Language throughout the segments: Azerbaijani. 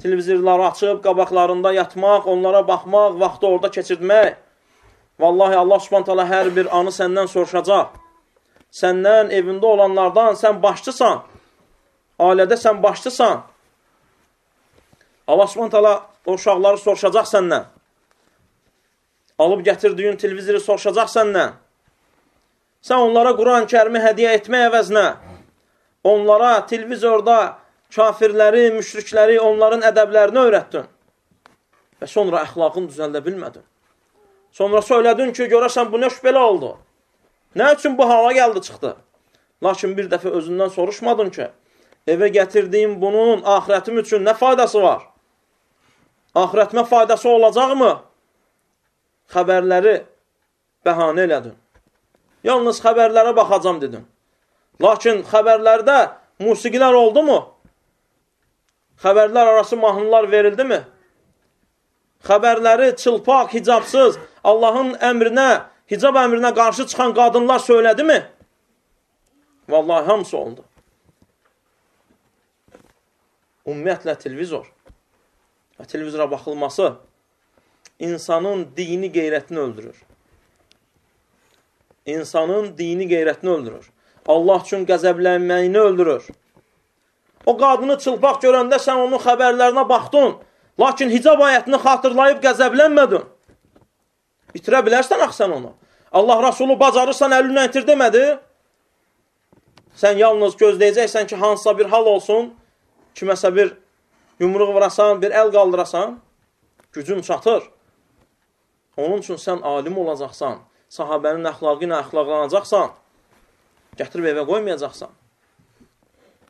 televizorları açıb, qabaqlarında yatmaq, onlara baxmaq, vaxtı orada keçirmək. Vallahi Allah Subhanahu taala hər bir anı səndən soruşacaq. Səndən, evində olanlardan sən başçısan. Ailədə sən başçısan. Allah Subhanahu taala o uşaqları soruşacaq səndən. Alıb gətirdiyin televizoru soruşacaq səndən. Sən onlara Quran-Kərimi hədiyyə etmək əvəzinə, onlara televizorda kafirləri, müşrikləri, onların ədəblərini öyrətdin. Və sonra əxlaqını düzəldə bilmədin. Sonra söylədin ki, görəsən bu nə belə oldu? Nə üçün bu hala gəldi, çıxdı? Lakin bir dəfə özündən soruşmadın ki, evə gətirdiyim bunun axirətim üçün nə faydası var? Axirətimə faydası olacaqmı? Xəbərləri bəhanə elədin. Yalnız xəbərlərə baxacam dedin. Lakin xəbərlərdə musiqilər oldu mu? Xəbərlər arası mahnılar verildi mi? Xəbərləri çılpaq, hicabsız, Allahın əmrinə, hicab əmrinə qarşı çıxan qadınlar söylədi mi? Vallahi hamısı oldu. Ümumiyyətlə televizor və televizora baxılması insanın dini qeyrətini öldürür. İnsanın dini qeyrətini öldürür. Allah üçün qəzəblənməyini öldürür. O qadını çılpaq görəndə sən onun xəbərlərinə baxdın, lakin hicab ayətini xatırlayıb qəzəblənmədin. İtirə bilərsən axı sən onu. Allah Rasulü bacarırsan əlinlə itir demədi. Sən yalnız gözləyəcəksən ki, hansısa bir hal olsun, kiməsə bir yumruq vurasan, bir əl qaldırasan, gücün çatır. Onun üçün sən alim olacaqsan, sahabənin əxlaqı ilə əxlaqlanacaqsan, gətirib evə qoymayacaqsan.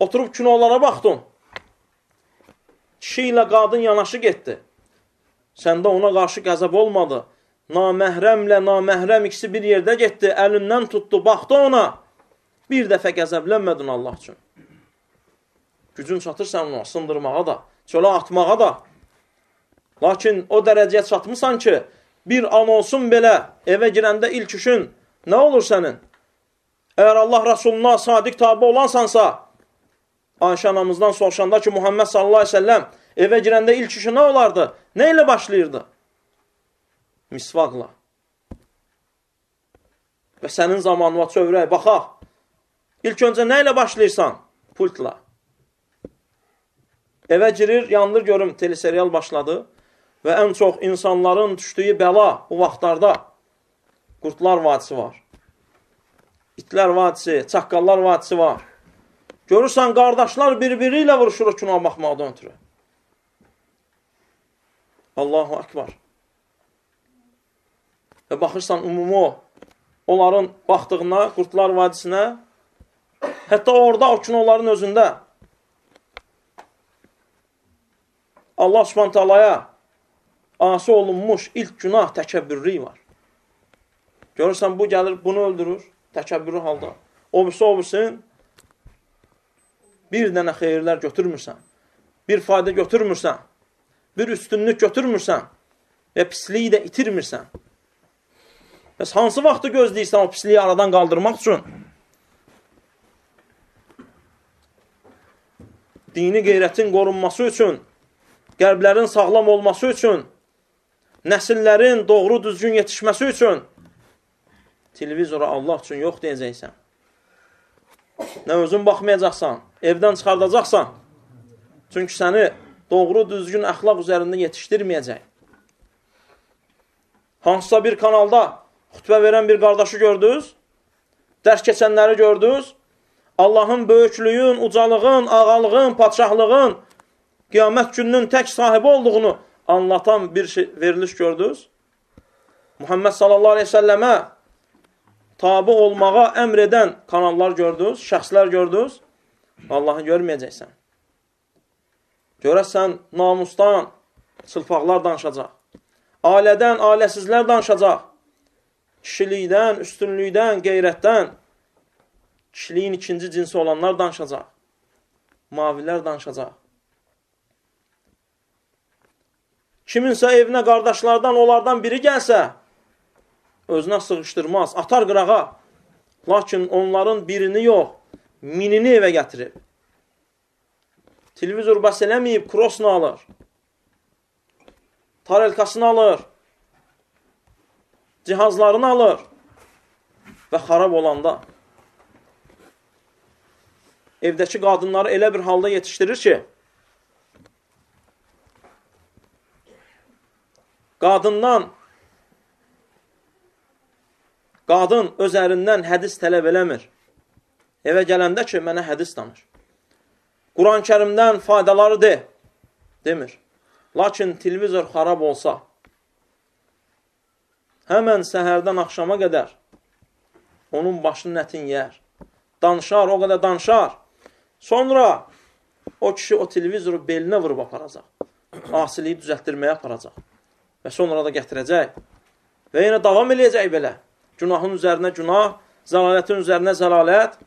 Oturub kinolara baxdın, kişi ilə qadın yanaşı getdi. Səndə ona qarşı qəzəb olmadı. Naməhrəmlə naməhrəm ikisi bir yerdə getdi, əlindən tutdu, baxdı ona. Bir dəfə qəzəblənmədin Allah üçün. Gücün çatır sən ona, sındırmağa da, çölə atmağa da. Lakin o dərəcəyə çatmısan ki, bir an olsun belə evə girəndə ilk işin nə olur sənin? Əgər Allah Rasuluna sadiq tabi olansansa, Ayşə anamızdan soruşanda ki, Muhammed sallallahu aleyhi ve sellem evə girəndə ilk işi nə olardı? Nə ilə başlayırdı? Misvaqla. Və sənin zamanına çövrək, baxaq. İlk öncə nə ilə başlayırsan? Pultla. Evə girir, yandır görüm, teleserial başladı və ən çox insanların düşdüyü bəla bu vaxtlarda Qurtlar Vadisi var. İtlər Vadisi, Çaqqallar Vadisi var. Görürsən, qardaşlar bir-biri ilə vuruşur kinoya baxmaqdan ötürü. Allahu Akbar. Və baxırsan, umumu onların baxdığına, Qurtlar Vadisinə, hətta orada o kinoların özündə Allah Subhanahu taalaya asi olunmuş ilk günah təkəbbürlük var. Görürsən, bu gəlir, bunu öldürür, təkəbbürlü halda. Obirsin, bir dənə xeyirlər götürmürsən, bir fayda götürmürsən, bir üstünlük götürmürsən və pisliyi də itirmirsən. Bəs hansı vaxtı gözləyirsən o pisliyi aradan qaldırmaq üçün? Dini qeyrətin qorunması üçün, qəlblərin sağlam olması üçün, nəsillərin doğru düzgün yetişməsi üçün televizora Allah üçün yox deyəcəksən. Nə özün baxmayacaqsan, evdən çıxardacaqsan. Çünki səni doğru düzgün əxlaq üzərində yetişdirməyəcək. Hansısa bir kanalda xütbə verən bir qardaşı gördünüz, dərs keçənləri gördünüz, Allahın böyüklüyün, ucalığın, ağalığın, padşahlığın, qiyamət gününün tək sahibi olduğunu anlatan bir veriliş gördünüz. Muhammed sallallahu aleyhi ve sellemə tabi olmağa əmr edən kanallar gördünüz, şəxslər gördünüz. Allahı görməyəcəksən. Görəsən, namusdan çılpaqlar danışacaq. Ailədən, ailəsizlər danışacaq. Kişilikdən, üstünlükdən, qeyrətdən, kişiliyin ikinci cinsi olanlar danışacaq. Mavilər danışacaq. Kiminsə evinə qardaşlardan, onlardan biri gəlsə, özünə sığışdırmaz, atar qırağa. Lakin onların birini yox, minini evə gətirir. televizor bəs eləməyib, krosunu alır, tarelkasını alır, cihazlarını alır və xarab olanda evdəki qadınları elə bir halda yetişdirir ki, qadın öz ərindən hədis tələb eləmir. Evə gələndə ki, mənə hədis danır. Quran-ı Kərimdən faydaları demir. Lakin televizor xarab olsa, həmən səhərdən axşama qədər onun başını ətin yər. Danışar, o qədər danışar. Sonra o kişi o televizoru belinə vurub aparacaq. Asiliyi düzəltdirməyə aparacaq. Və sonra da gətirəcək. Və yenə davam eləyəcək belə. Günahın üzərinə günah, zəlalətin üzərinə zəlalət.